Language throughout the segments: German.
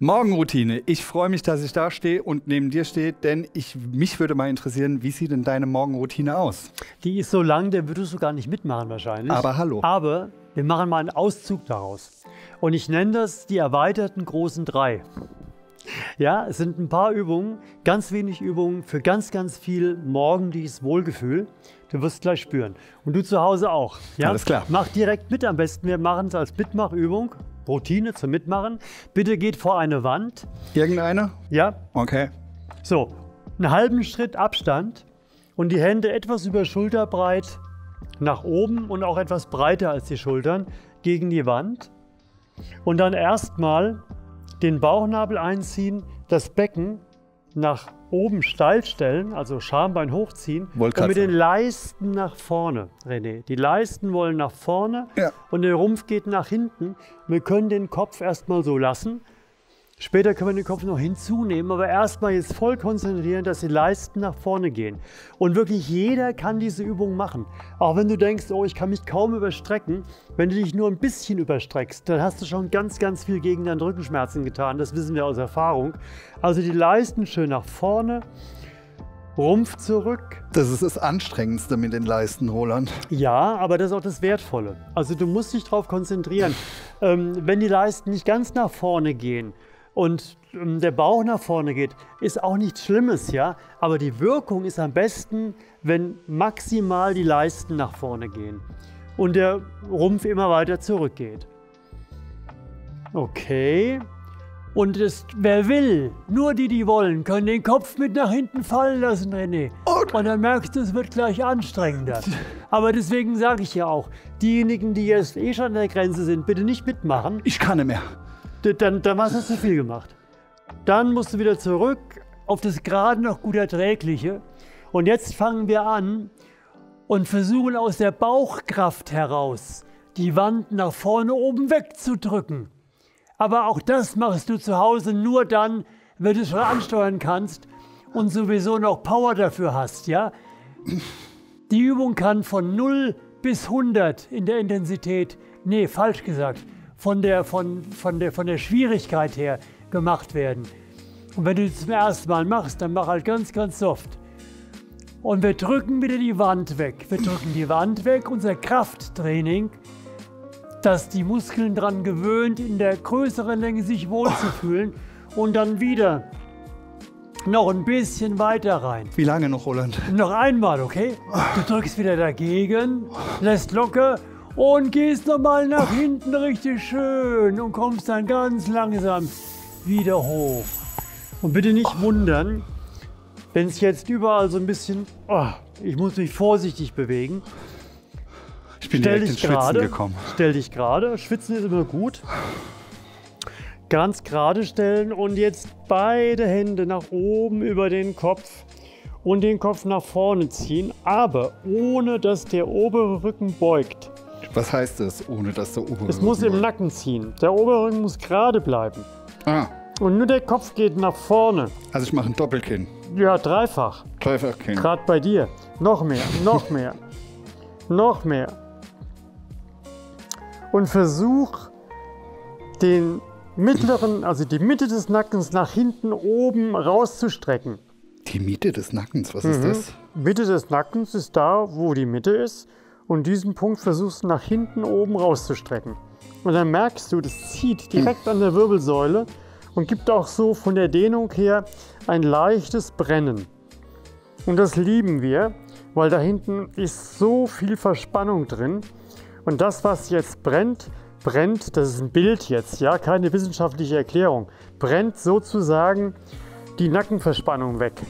Morgenroutine. Ich freue mich, dass ich da stehe und neben dir stehe, denn mich würde mal interessieren, wie sieht denn deine Morgenroutine aus? Die ist so lang, der würdest du gar nicht mitmachen wahrscheinlich. Aber hallo. Aber wir machen mal einen Auszug daraus. Und ich nenne das die erweiterten großen 3. Ja, es sind ein paar Übungen, ganz wenig Übungen für ganz, ganz viel morgendliches Wohlgefühl. Du wirst gleich spüren. Und du zu Hause auch. Ja? Alles klar. Mach direkt mit am besten. Wir machen es als Mitmachübung. Routine zum Mitmachen. Bitte geht vor eine Wand. Irgendeine? Ja. Okay. So, einen halben Schritt Abstand und die Hände etwas über schulterbreit nach oben und auch etwas breiter als die Schultern gegen die Wand. Und dann erstmal den Bauchnabel einziehen, das Becken nach oben steil stellen, also Schambein hochziehen und mit den Leisten nach vorne, René. Die Leisten wollen nach vorne und der Rumpf geht nach hinten. Wir können den Kopf erstmal so lassen. Später können wir den Kopf noch hinzunehmen, aber erstmal jetzt voll konzentrieren, dass die Leisten nach vorne gehen. Und wirklich jeder kann diese Übung machen. Auch wenn du denkst, oh, ich kann mich kaum überstrecken. Wenn du dich nur ein bisschen überstreckst, dann hast du schon ganz, ganz viel gegen deine Rückenschmerzen getan. Das wissen wir aus Erfahrung. Also die Leisten schön nach vorne, Rumpf zurück. Das ist das Anstrengendste mit den Leisten, Roland. Ja, aber das ist auch das Wertvolle. Also du musst dich darauf konzentrieren. Wenn die Leisten nicht ganz nach vorne gehen, und der Bauch nach vorne geht, ist auch nichts Schlimmes, ja. Aber die Wirkung ist am besten, wenn maximal die Leisten nach vorne gehen und der Rumpf immer weiter zurückgeht. Okay. Und wer will, nur die wollen, können den Kopf mit nach hinten fallen lassen, René. Und dann merkst du, es wird gleich anstrengender. Aber deswegen sage ich ja auch, diejenigen, die jetzt schon an der Grenze sind, bitte nicht mitmachen. Ich kann nicht mehr. Dann hast du zu viel gemacht. Dann musst du wieder zurück auf das gerade noch gut Erträgliche. Und jetzt fangen wir an und versuchen aus der Bauchkraft heraus die Wand nach vorne oben wegzudrücken. Aber auch das machst du zu Hause nur dann, wenn du es schon ansteuern kannst und sowieso noch Power dafür hast. Ja? Die Übung kann von 0 bis 100 in der Intensität, nee, falsch gesagt, von der Schwierigkeit her gemacht werden. Und wenn du das zum ersten Mal machst, dann mach halt ganz, ganz soft. Und wir drücken wieder die Wand weg. Wir drücken die Wand weg, unser Krafttraining, dass die Muskeln daran gewöhnt, in der größeren Länge sich wohlzufühlen. Und dann wieder noch ein bisschen weiter rein. Wie lange noch, Roland? Noch einmal, okay? Du drückst wieder dagegen, lässt locker. Und gehst nochmal nach hinten richtig schön und kommst dann ganz langsam wieder hoch. Und bitte nicht wundern, wenn es jetzt überall so ein bisschen, ich muss mich vorsichtig bewegen. Ich bin direkt ins Schwitzen gekommen. Stell dich gerade, Schwitzen ist immer gut. Ganz gerade stellen und jetzt beide Hände nach oben über den Kopf und den Kopf nach vorne ziehen, aber ohne dass der obere Rücken beugt. Was heißt das, ohne dass der obere Rücken Es muss im Nacken ziehen. Der obere Rücken muss gerade bleiben. Und nur der Kopf geht nach vorne. Also ich mache ein Doppelkinn. Ja, dreifach. Dreifachkinn. Gerade bei dir. Noch mehr, noch mehr, noch mehr. Und versuch den mittleren, also die Mitte des Nackens nach hinten oben rauszustrecken. Die Mitte des Nackens, was ist das? Mitte des Nackens ist da, wo die Mitte ist. Und diesen Punkt versuchst du nach hinten oben rauszustrecken. Und dann merkst du, das zieht direkt an der Wirbelsäule und gibt auch so von der Dehnung her ein leichtes Brennen. Und das lieben wir, weil da hinten ist so viel Verspannung drin. Und das, was jetzt brennt, das ist ein Bild jetzt, ja, keine wissenschaftliche Erklärung, brennt sozusagen die Nackenverspannung weg.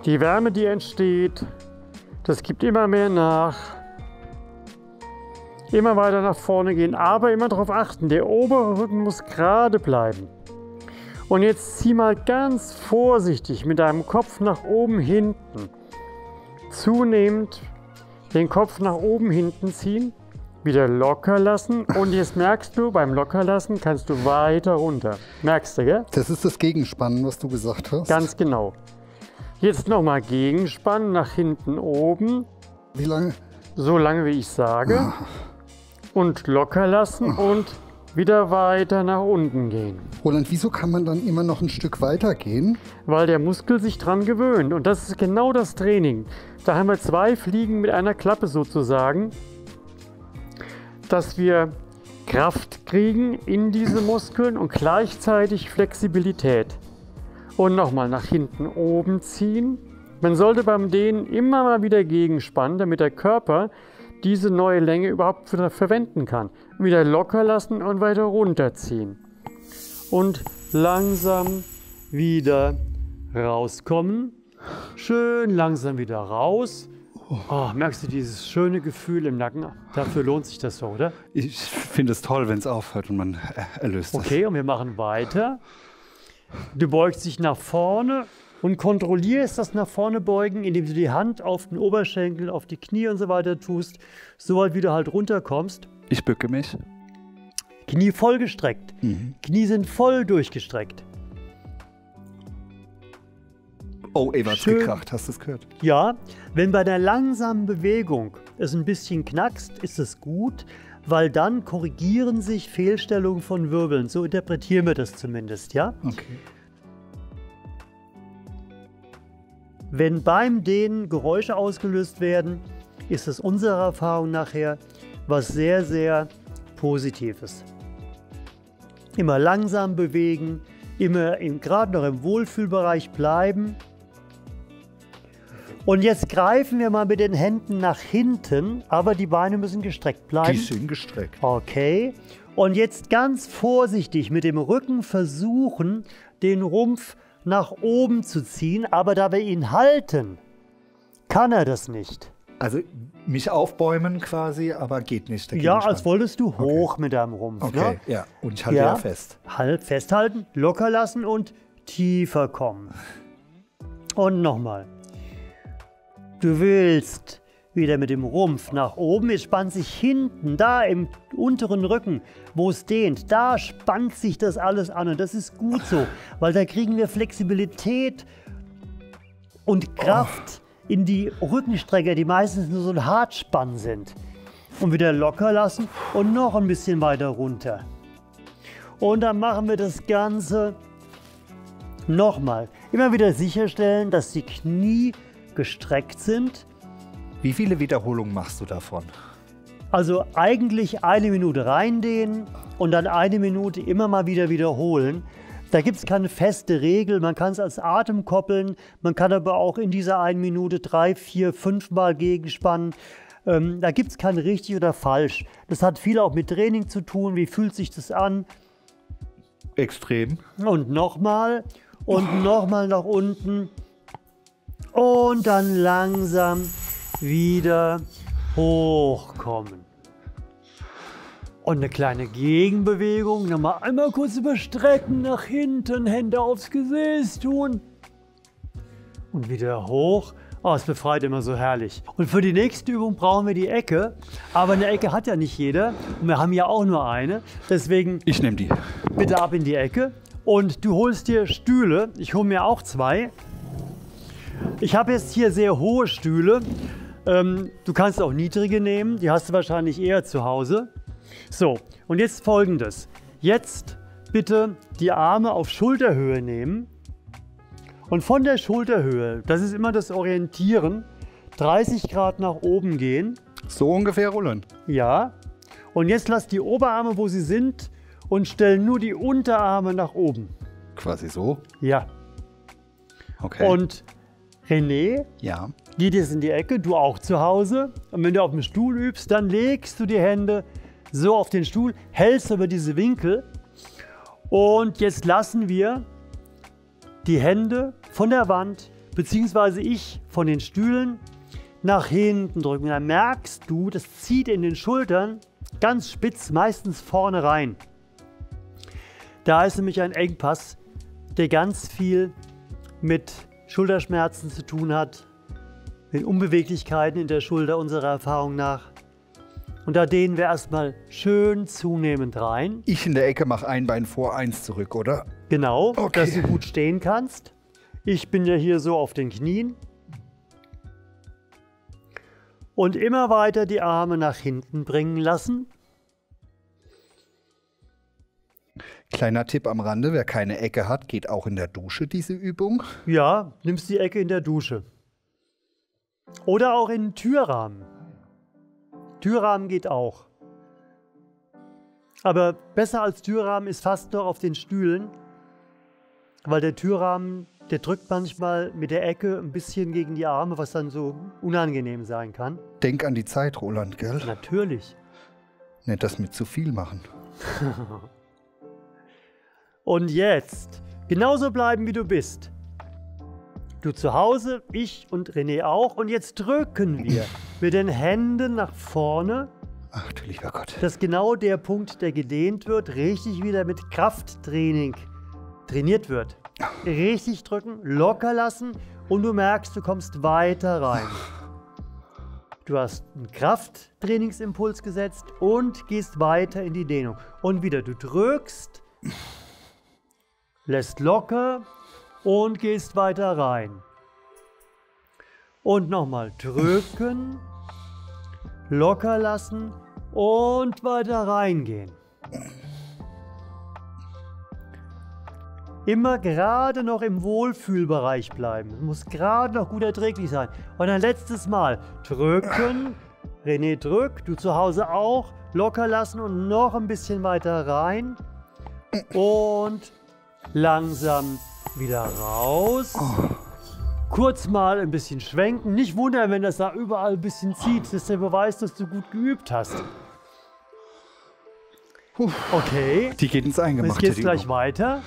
Die Wärme, die entsteht, das gibt immer mehr nach, immer weiter nach vorne gehen, aber immer darauf achten, der obere Rücken muss gerade bleiben. Und jetzt zieh mal ganz vorsichtig mit deinem Kopf nach oben hinten, zunehmend den Kopf nach oben hinten ziehen, wieder locker lassen und jetzt merkst du, beim Lockerlassen kannst du weiter runter. Merkst du, gell? Das ist das Gegenspannen, was du gesagt hast. Ganz genau. Jetzt nochmal gegenspannen, nach hinten oben. Wie lange? So lange, wie ich sage. Und locker lassen und wieder weiter nach unten gehen. Roland, wieso kann man dann immer noch ein Stück weiter gehen? Weil der Muskel sich dran gewöhnt. Und das ist genau das Training. Da haben wir 2 Fliegen mit einer Klappe sozusagen, dass wir Kraft kriegen in diese Muskeln und gleichzeitig Flexibilität. Und nochmal nach hinten oben ziehen. Man sollte beim Dehnen immer mal wieder gegenspannen, damit der Körper diese neue Länge überhaupt wieder verwenden kann. Wieder locker lassen und weiter runterziehen. Und langsam wieder rauskommen. Schön langsam wieder raus. Oh, merkst du dieses schöne Gefühl im Nacken? Dafür lohnt sich das so, oder? Ich finde es toll, wenn es aufhört und man erlöst es. Okay, und wir machen weiter. Du beugst dich nach vorne und kontrollierst das nach vorne beugen, indem du die Hand auf den Oberschenkel, auf die Knie und so weiter tust, so weit wie du halt runterkommst. Ich bücke mich. Knie voll gestreckt. Knie sind voll durchgestreckt. Oh, Eva hat's gekracht, hast du es gehört? Ja, wenn bei der langsamen Bewegung es ein bisschen knackst, ist es gut, weil dann korrigieren sich Fehlstellungen von Wirbeln. So interpretieren wir das zumindest, ja? Okay. Wenn beim Dehnen Geräusche ausgelöst werden, ist es unserer Erfahrung nachher was sehr, sehr Positives. Immer langsam bewegen, immer gerade noch im Wohlfühlbereich bleiben. Und jetzt greifen wir mal mit den Händen nach hinten, aber die Beine müssen gestreckt bleiben. Die sind gestreckt. Okay. Und jetzt ganz vorsichtig mit dem Rücken versuchen, den Rumpf nach oben zu ziehen, aber da wir ihn halten, kann er das nicht. Also mich aufbäumen quasi, aber geht nicht. Ja, als wolltest du hoch mit deinem Rumpf. Okay, Ne? ja. Und ich halte ja fest. Halt festhalten, locker lassen und tiefer kommen. Und nochmal. Du willst wieder mit dem Rumpf nach oben. Es spannt sich hinten, da im unteren Rücken, wo es dehnt, da spannt sich das alles an. Und das ist gut so, weil da kriegen wir Flexibilität und Kraft in die Rückenstrecker, die meistens nur so ein Hartspann sind. Und wieder locker lassen und noch ein bisschen weiter runter. Und dann machen wir das Ganze nochmal. Immer wieder sicherstellen, dass die Knie gestreckt sind. Wie viele Wiederholungen machst du davon? Also eigentlich 1 Minute reindehnen und dann 1 Minute immer mal wieder wiederholen. Da gibt es keine feste Regel, man kann es als Atem koppeln, man kann aber auch in dieser 1 Minute 3, 4, 5 Mal gegenspannen. Da gibt es kein richtig oder falsch. Das hat viel auch mit Training zu tun, wie fühlt sich das an. Extrem. Und nochmal nach unten und dann langsam wieder hochkommen. Und eine kleine Gegenbewegung, nochmal einmal kurz überstrecken nach hinten, Hände aufs Gesäß tun und wieder hoch. Oh, es befreit immer so herrlich. Und für die nächste Übung brauchen wir die Ecke, aber eine Ecke hat ja nicht jeder und wir haben ja auch nur eine. Deswegen ich nehme die. Bitte ab in die Ecke und du holst dir Stühle. Ich hole mir auch 2. Ich habe jetzt hier sehr hohe Stühle. Du kannst auch niedrige nehmen, die hast du wahrscheinlich eher zu Hause. So, und jetzt Folgendes. Jetzt bitte die Arme auf Schulterhöhe nehmen und von der Schulterhöhe, das ist immer das Orientieren, 30 Grad nach oben gehen. So ungefähr rollen. Ja, und jetzt lass die Oberarme, wo sie sind und stell nur die Unterarme nach oben. Quasi so? Ja. Okay. Und René, ja. Geht jetzt in die Ecke, du auch zu Hause. Und wenn du auf dem Stuhl übst, dann legst du die Hände so auf den Stuhl, hältst über diese Winkel. Und jetzt lassen wir die Hände von der Wand, beziehungsweise ich von den Stühlen, nach hinten drücken. Und dann merkst du, das zieht in den Schultern ganz spitz, meistens vorne rein. Da ist nämlich ein Engpass, der ganz viel mit Schulterschmerzen zu tun hat, mit Unbeweglichkeiten in der Schulter unserer Erfahrung nach. Und da dehnen wir erstmal schön zunehmend rein. Ich in der Ecke mache ein Bein vor, eins zurück, oder? Genau, okay. Dass du gut stehen kannst. Ich bin ja hier so auf den Knien. Und immer weiter die Arme nach hinten bringen lassen. Kleiner Tipp am Rande, wer keine Ecke hat, geht auch in der Dusche diese Übung. Ja, nimmst die Ecke in der Dusche. Oder auch in den Türrahmen. Türrahmen geht auch. Aber besser als Türrahmen ist fast noch auf den Stühlen, weil der Türrahmen, der drückt manchmal mit der Ecke ein bisschen gegen die Arme, was dann so unangenehm sein kann. Denk an die Zeit, Roland, gell? Natürlich. Nicht das mit zu viel machen. Und jetzt, genauso bleiben wie du bist. Du zu Hause, ich und René auch. Und jetzt drücken wir mit den Händen nach vorne. Ach du lieber Gott. Das ist genau der Punkt, der gedehnt wird, richtig wieder mit Krafttraining trainiert wird. Richtig drücken, locker lassen und du merkst, du kommst weiter rein. Du hast einen Krafttrainingsimpuls gesetzt und gehst weiter in die Dehnung. Und wieder, du drückst, lässt locker und gehst weiter rein. Und nochmal drücken, locker lassen und weiter reingehen. Immer gerade noch im Wohlfühlbereich bleiben. Muss gerade noch gut erträglich sein. Und ein letztes Mal drücken. René drückt, du zu Hause auch. Locker lassen und noch ein bisschen weiter rein. Und langsam wieder raus. Kurz mal ein bisschen schwenken. Nicht wundern, wenn das da überall ein bisschen zieht. Das ist der Beweis, dass du gut geübt hast. Okay. Die geht ins Eingemachte. Jetzt geht's gleich weiter.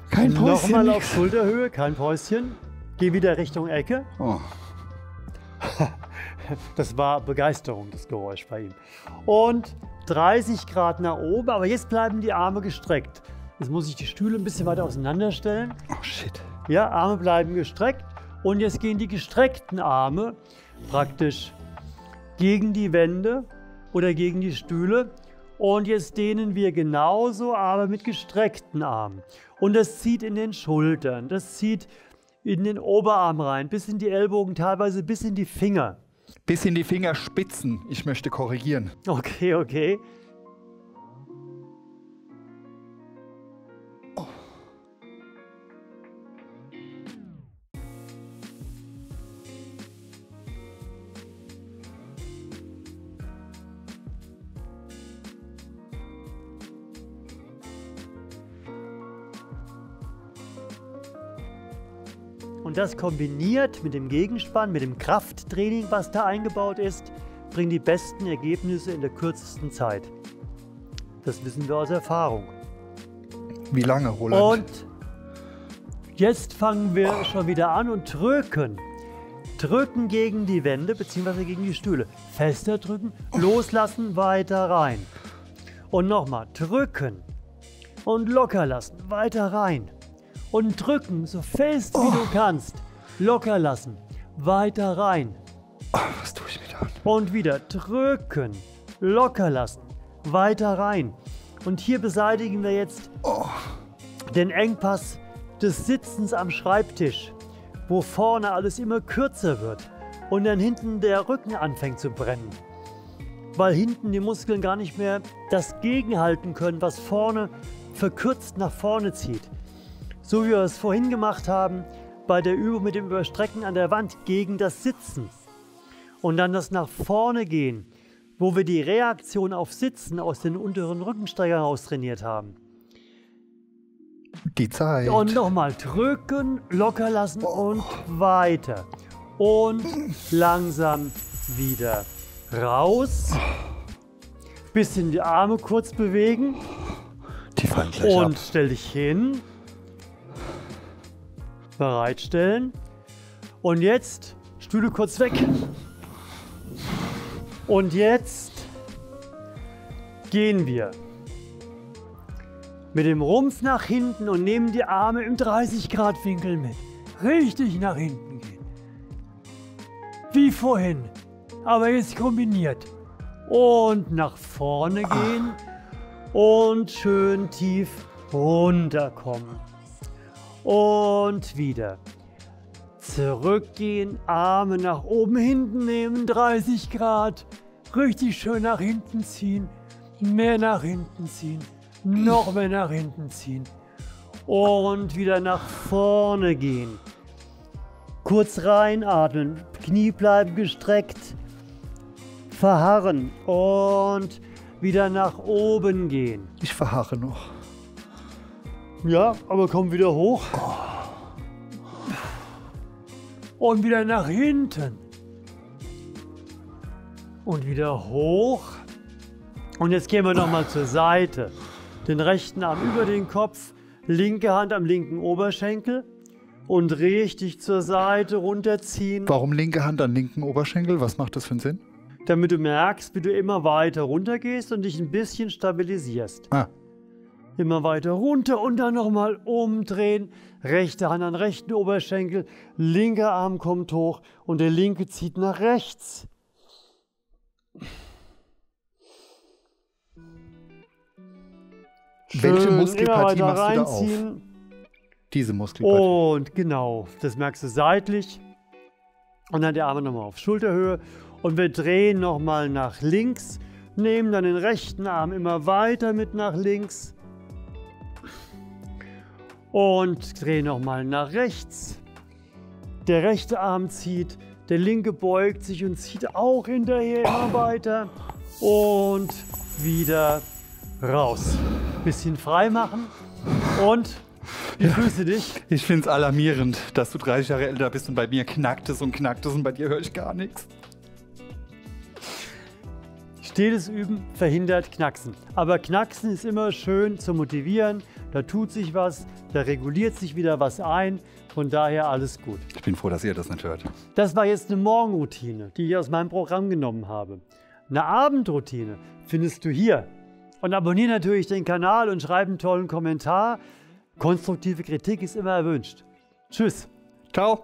Kein Päuschen. Nochmal auf Schulterhöhe, kein Päuschen. Geh wieder Richtung Ecke. Oh. Das war Begeisterung, das Geräusch bei ihm. Und 30 Grad nach oben, aber jetzt bleiben die Arme gestreckt. Jetzt muss ich die Stühle ein bisschen weiter auseinanderstellen. Oh shit. Ja, Arme bleiben gestreckt. Und jetzt gehen die gestreckten Arme praktisch gegen die Wände oder gegen die Stühle. Und jetzt dehnen wir genauso, aber mit gestreckten Armen. Und das zieht in den Schultern, das zieht in den Oberarm rein, bis in die Ellbogen, teilweise bis in die Finger. Bis in die Fingerspitzen. Ich möchte korrigieren. Okay, okay. Und das kombiniert mit dem Gegenspann, mit dem Krafttraining, was da eingebaut ist, bringt die besten Ergebnisse in der kürzesten Zeit. Das wissen wir aus Erfahrung. Wie lange, Roland? Und jetzt fangen wir schon wieder an und drücken. Drücken gegen die Wände bzw. gegen die Stühle. Fester drücken, loslassen, weiter rein. Und nochmal drücken und locker lassen, weiter rein. Und drücken, so fest wie du kannst. Locker lassen. Weiter rein. Was tue ich mir da an? Und wieder drücken. Locker lassen. Weiter rein. Und hier beseitigen wir jetzt den Engpass des Sitzens am Schreibtisch, wo vorne alles immer kürzer wird und dann hinten der Rücken anfängt zu brennen. Weil hinten die Muskeln gar nicht mehr das gegenhalten können, was vorne verkürzt nach vorne zieht. So wie wir es vorhin gemacht haben bei der Übung mit dem Überstrecken an der Wand gegen das Sitzen. Und dann das nach vorne gehen, wo wir die Reaktion auf Sitzen aus den unteren Rückenstreckern heraus trainiert haben. Die Zeit. Und nochmal drücken, locker lassen und weiter. Und langsam wieder raus. Bisschen die Arme kurz bewegen. Die fallen gleich Und ab. stell dich hin. Bereitstellen. Und jetzt Stühle kurz weg. Und jetzt gehen wir mit dem Rumpf nach hinten und nehmen die Arme im 30-Grad-Winkel mit. Richtig nach hinten gehen. Wie vorhin, aber jetzt kombiniert. Und nach vorne gehen und schön tief runterkommen. Und wieder. Zurückgehen, Arme nach oben, hinten nehmen, 30 Grad. Richtig schön nach hinten ziehen, mehr nach hinten ziehen. noch mehr nach hinten ziehen und wieder nach vorne gehen. Kurz reinatmen, Knie bleiben gestreckt, verharren und wieder nach oben gehen. Ich verharre noch. Ja, aber komm wieder hoch. Und wieder nach hinten. Und wieder hoch. Und jetzt gehen wir nochmal zur Seite. Den rechten Arm über den Kopf, linke Hand am linken Oberschenkel und richtig zur Seite runterziehen. Warum linke Hand an linken Oberschenkel? Was macht das für einen Sinn? Damit du merkst, wie du immer weiter runter gehst und dich ein bisschen stabilisierst. Ah, Immer weiter runter und dann nochmal umdrehen. Rechte Hand an rechten Oberschenkel, linker Arm kommt hoch und der linke zieht nach rechts. welche Schön, Muskelpartie immer weiter machst du da auf? reinziehen. Diese Muskelpartie. Und genau, das merkst du seitlich. Und dann die Arme nochmal auf Schulterhöhe. Und wir drehen nochmal nach links. Nehmen dann den rechten Arm immer weiter mit nach links. Und drehen nochmal nach rechts. Der rechte Arm zieht, der linke beugt sich und zieht auch hinterher immer weiter. Und wieder raus. Bisschen frei machen. Und wie fühlst du dich? Ich finde es alarmierend, dass du 30 Jahre älter bist und bei mir knackt es und bei dir höre ich gar nichts. Stetes Üben verhindert Knacksen. Aber Knacksen ist immer schön zu motivieren. Da tut sich was, da reguliert sich wieder was ein. Von daher alles gut. Ich bin froh, dass ihr das nicht hört. Das war jetzt eine Morgenroutine, die ich aus meinem Programm genommen habe. Eine Abendroutine findest du hier. Und abonniere natürlich den Kanal und schreib einen tollen Kommentar. Konstruktive Kritik ist immer erwünscht. Tschüss. Ciao.